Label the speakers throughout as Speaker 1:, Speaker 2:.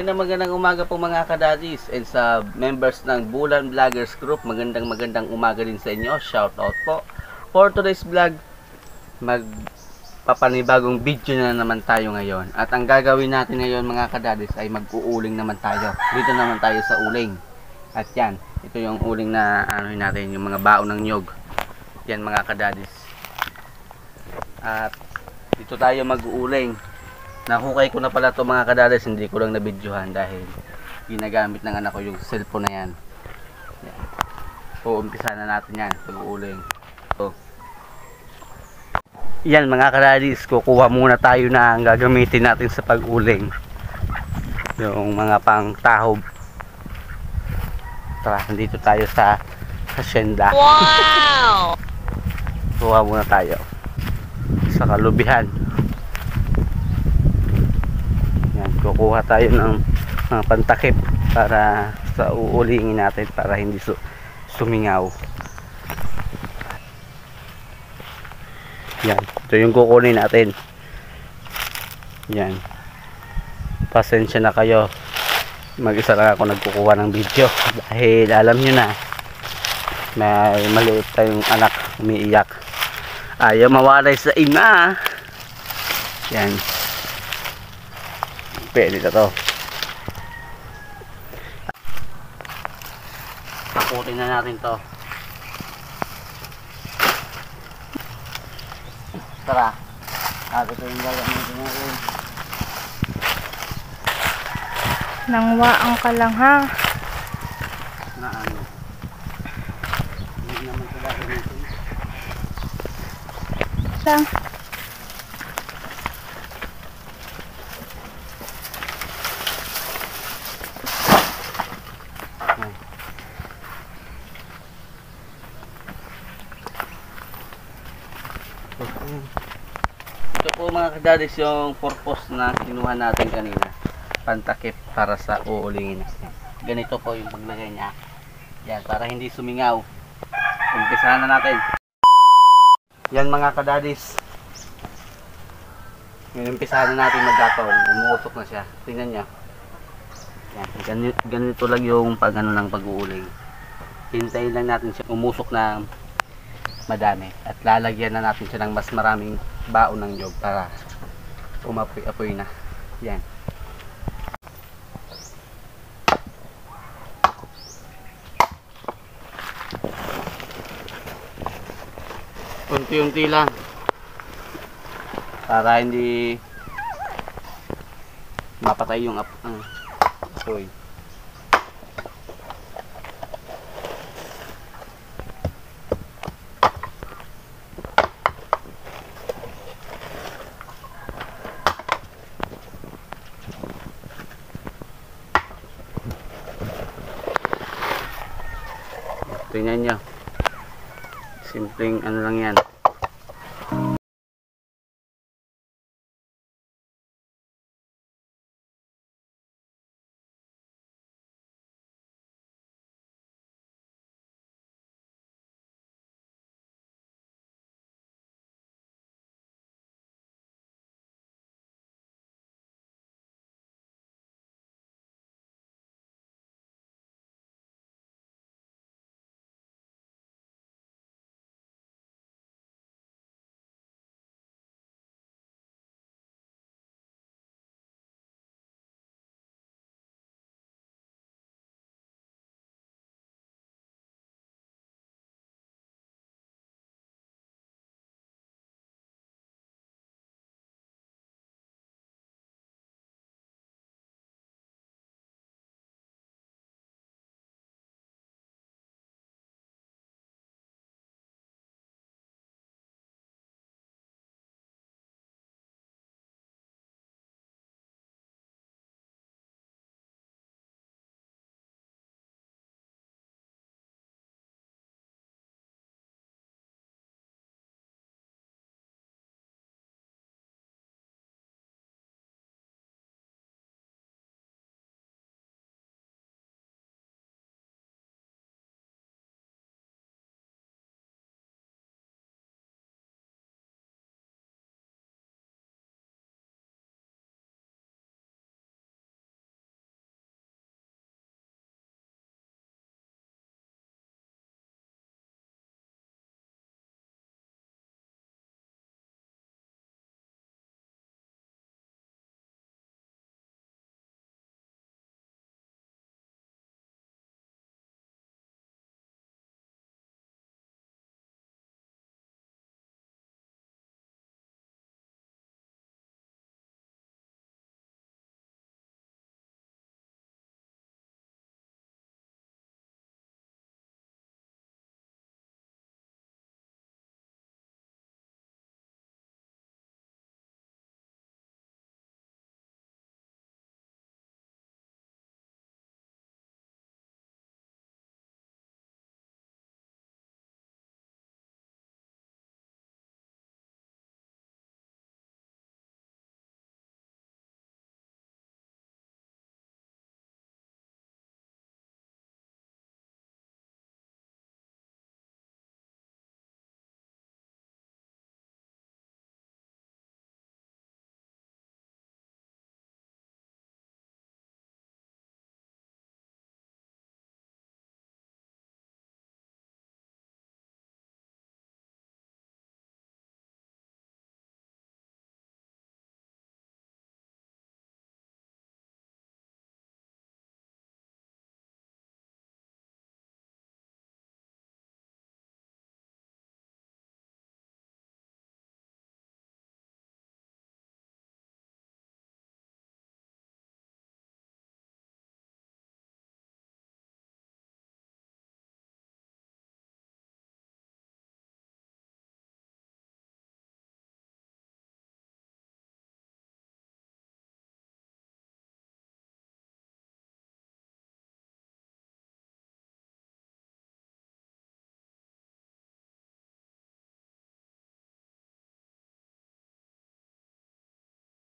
Speaker 1: Magandang umaga po mga kadadis and sa members ng Bulan Vloggers Group. Magandang umaga din sa inyo. Shout out po. For today's vlog, magpapanibagong video na naman tayo ngayon. At ang gagawin natin ngayon mga kadadis ay mag-uuling naman tayo. Dito naman tayo sa uling. At yan, ito yung uling na natin, yung mga baon ng nyog. Yan mga kadadis. At dito tayo mag-uuling. Nahukay ko na pala to mga kadadis, hindi ko lang nabidyohan dahil ginagamit ng anak ko yung cellphone na yan. Yan. Umpisa na natin yan, pag-uuling. So, yan mga kadadis, kukuha muna tayo na ang gagamitin natin sa pag-uling. Yung mga pang tahob. Tara, nandito tayo sa hacienda.
Speaker 2: Wow!
Speaker 1: Kuha muna tayo sa kalubihan. Kukuha tayo ng mga pantakip para sa uulingin natin para hindi sumingaw. Yan, ito yung kukunin natin. Yan, pasensya na kayo, mag-isa lang ako nagkukuha ng video dahil alam nyo na may maliit tayong anak umiiyak, ayaw mawalay sa ina. Yan, pwede na to. Takutin na natin to. Tara, ito yung gagamitin natin.
Speaker 2: Nangwaang ka lang ha.
Speaker 1: Na ano, hindi naman ito gagamitin.
Speaker 2: Sa
Speaker 1: ito po mga kadadis yung purpose na kinuha natin kanina, pantakip para sa uulingin natin. Ganito po yung paglagay niya. Yan, para hindi sumingaw. Umpisahan na natin. Yan mga kadadis, umpisahan na natin maggatol. Umuusok na siya, tingnan nyo. Yan, ganito lang yung pag-uuling. Hintayin lang natin siya umusok na madami at lalagyan na natin siya ng mas maraming baon ng nyog para umapoy-apoy na. Yan. Unti-unti lang para hindi mapatay yung apoy. Tingnan nyo, simpleng ano lang yan.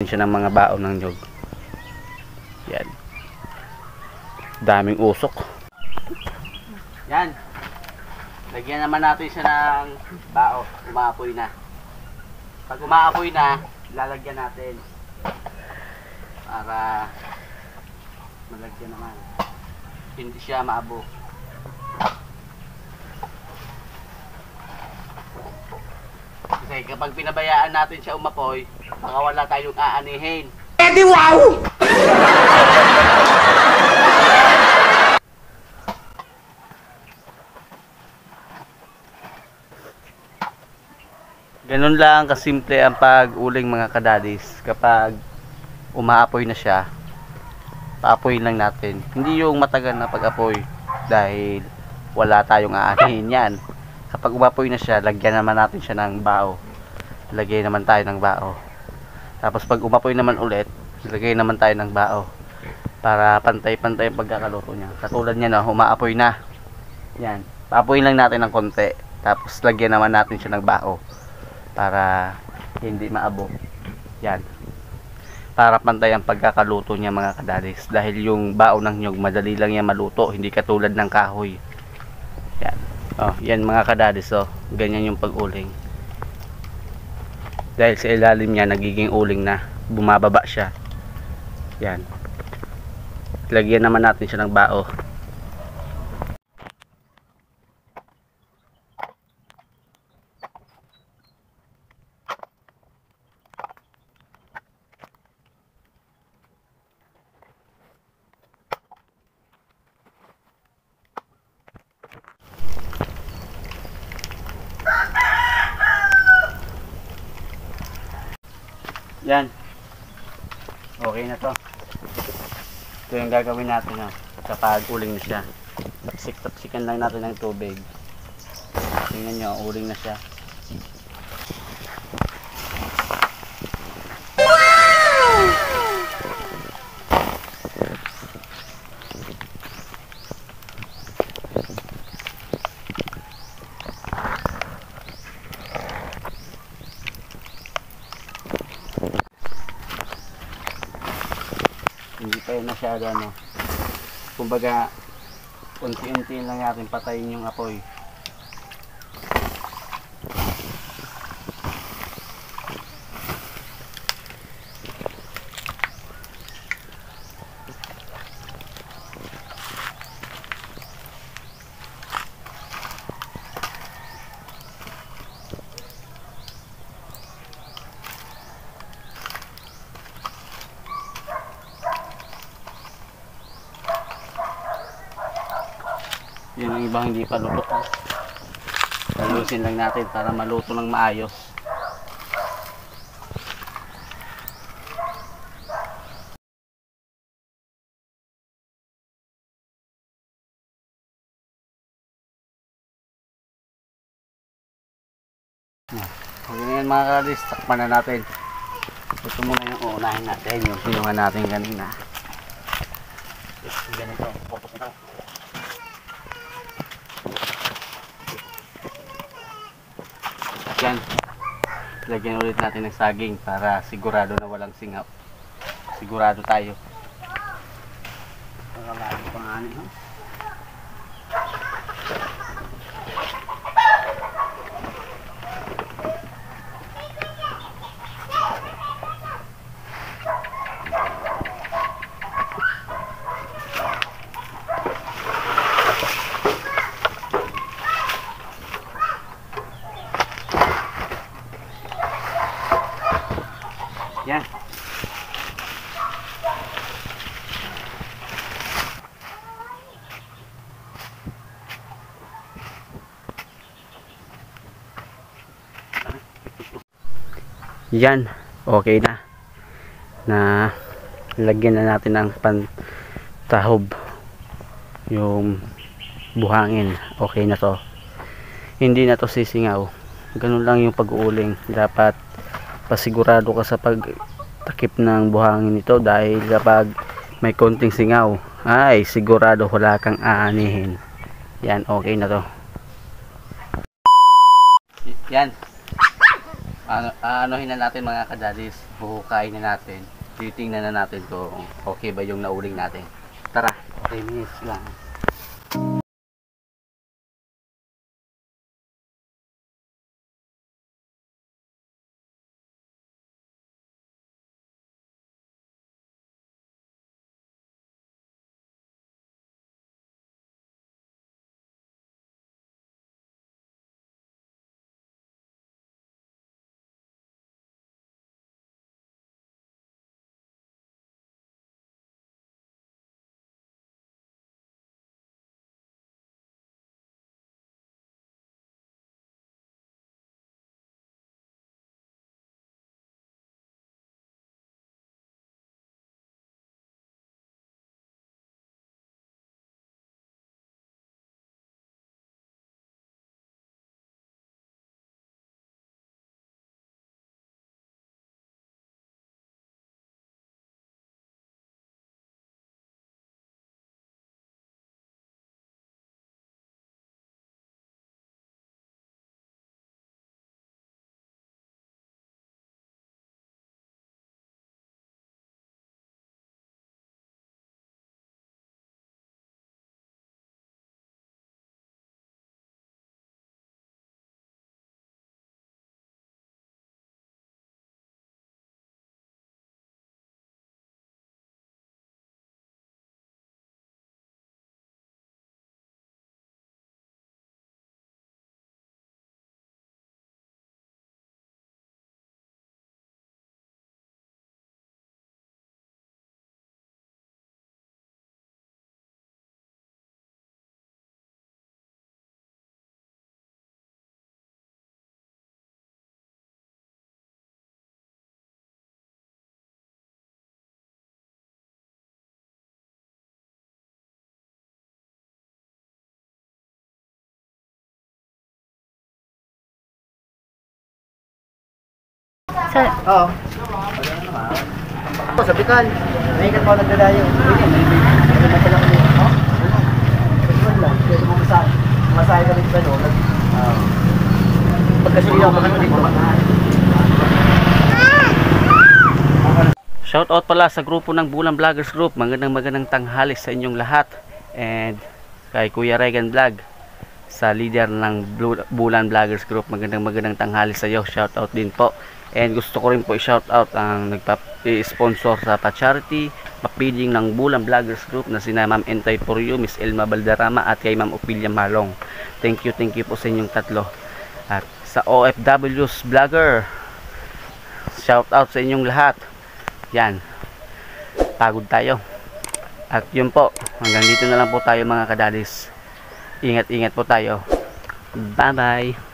Speaker 1: siya ng mga baon ng nyug. Yan. Daming usok. Yan. Lagyan naman natin siya ng bao. Umaapoy na. Pag umaapoy na, lalagyan natin para malagyan naman. Hindi siya maabo. Kasi kapag pinabayaan natin siya umapoy, baka wala tayong aanihin. Edi wow! Ganun lang kasimple ang pag-uling mga kadadis. Kapag umaapoy na siya, paapoyin lang natin. Hindi yung matagal na pag-apoy dahil wala tayong aanihin yan. Kapag umapoy na siya, lagyan naman natin siya ng bao. Lagay naman tayo ng bao. Tapos pag umapoy naman ulit, lagay naman tayo ng bao. Para pantay-pantay ang pagkakaluto niya. Katulad niya na, umaapoy na. Yan. Paapoyin lang natin ng konti. Tapos lagyan naman natin siya ng bao. Para hindi maabo. Yan. Para pantay ang pagkakaluto niya mga kadalis. Dahil yung bao ng nyug, madali lang yan maluto. Hindi katulad ng kahoy. Yan. Oh, yan mga kadalis. Oh. Ganyan yung pag-uling. Dahil sa ilalim niya, nagiging uling na. Bumababa siya. Yan. Lagyan naman natin siya ng bao. Yan. Okay na to. Ito yung gagawin natin, no? Kapag uling na siya. Tapsik-tapsikan lang natin ng tubig. Tingnan nyo, uling na siya. Hindi pa yun masyado, ano. Kumbaga, unti-unti lang natin patayin yung apoy. Yun ang ibang hindi pa luto. Talusin lang natin para maluto ng maayos. Okay na yan mga kalis, takpan na natin. Ito muna yung uunahin natin, yung pinungan natin kanina. Ganito, putok ito. Yan. Lagyan ulit natin ng saging para sigurado na walang singaw. Sigurado tayo. Para lagi panganin, no? Yan. Yan. Okay na. Lagyan na natin ng pantahob. Yung buhangin. Okay na to. Hindi na to sisingaw. Ganun lang yung pag-uuling. Dapat pasigurado ka sa pagtakip ng buhangin nito dahil kapag may konting singaw ay sigurado wala kang aanihin. Yan, okay na to. Yan. Aanohin na natin mga kadadis. Huhukayin na natin. Titingnan na natin kung okay ba yung nauling natin. Tara, 3 minutes lang.
Speaker 2: Oo. Oh, sabitan. May ikat pa nagdadayo. May pala kami. Oh? Ano lang? Pwede mo masahe ka rin ba, no? Pagkasililaw ka kami dito.
Speaker 1: Shoutout pala sa grupo ng Bulan Vloggers Group. Magandang tanghali sa inyong lahat. And kay Kuya Regan Vlog, sa leader ng Bulan Vloggers Group. Magandang tanghali sa iyo. Shoutout din po. And gusto ko rin po i-shoutout ang nagpa-sponsor sa pa-charity, papiling ng Bulan Vloggers Group na sina Ma'am Entay Poryo, Miss Elma Balderrama at kay Ma'am Opilia Malong. Thank you po sa inyong tatlo. At sa OFW's Vlogger, shoutout sa inyong lahat. Yan, pagod tayo. At yun po, hanggang dito na lang po tayo mga kadadis. Ingat po tayo. Bye bye.